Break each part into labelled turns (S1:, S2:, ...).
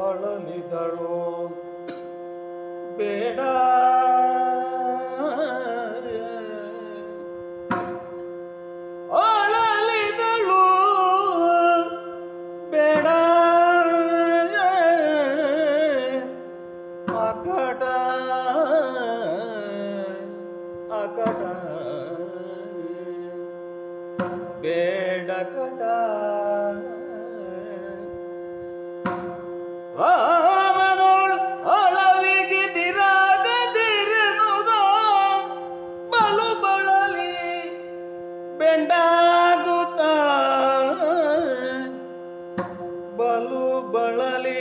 S1: ಅಳಲಿದಳು ಬೇಡ ಅಳಲಿದಳು ಬೇಡ ಅಕಟ ಅಕಟ ಬೇಡ ಕಟ ರಾಮನೋಳ್ ಅಳವಿಗಿದಿರಾಗದಿರನುದ ಬಲು ಬಳಲಿ ಬೆಂಡಾಗುತ್ತ ಬಲು ಬಳಲಿ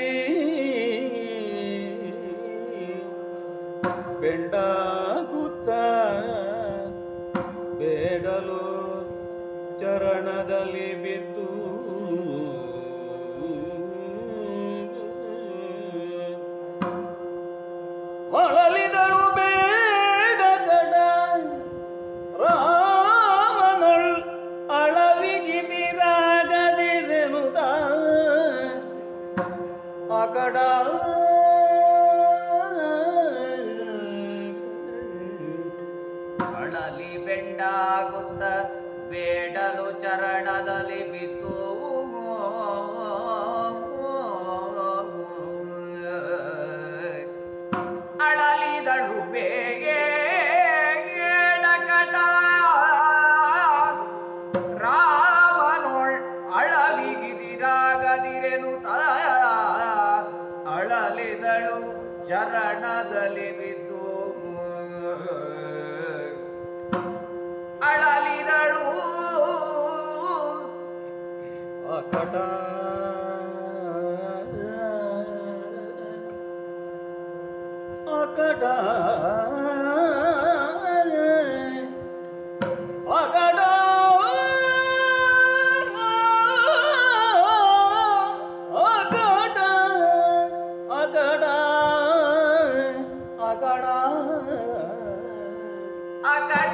S1: ಬೆಂಡಾಗುತ್ತ ಬೇಡಲು ಚರಣದಲ್ಲಿ ಬಿದ್ದು ಅಳಲಿದಳು ಬೇಡ ಕಡ ರಾಮನೊಳ್ ಅಳವಿಗಿದಿರಾಗದಿರೆನುದ ಅಕಡ
S2: ಅಳಲಿ ಬೆಂಡಾಗುತ್ತ ಬೇಡಲು ಚರಣದಲ್ಲಿ ಬಿದ್ದು ಅಳಲಿದಳು ಬೇಡ ಕಟ ರಾಮನೊಳ್ ಅಳವಿಗಿದಿರಾಗದಿರೆನು ಅಳಲಿದಳು ಚರಣದಲ್ಲಿ ಬಿದ್ದು ಅಳಲಿದಳು
S1: ಅಕಟ ಅಕಟ ಅಕಟ ಅಕಟ ಅಕಟ
S2: ಅಕಟ